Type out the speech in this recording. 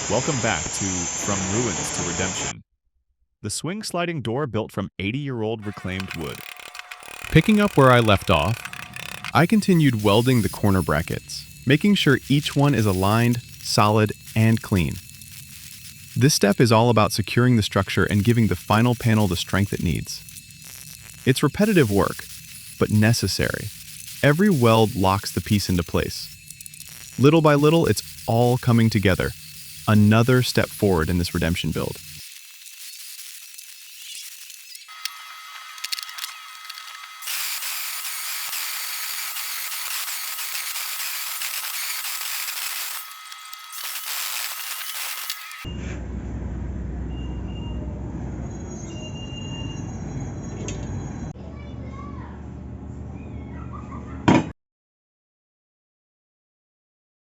Welcome back to From Ruins to Redemption, the swing sliding door built from 80-year-old reclaimed wood. Picking up where I left off, I continued welding the corner brackets, making sure each one is aligned, solid, and clean. This step is all about securing the structure and giving the final panel the strength it needs. It's repetitive work, but necessary. Every weld locks the piece into place. Little by little, it's all coming together. Another step forward in this redemption build.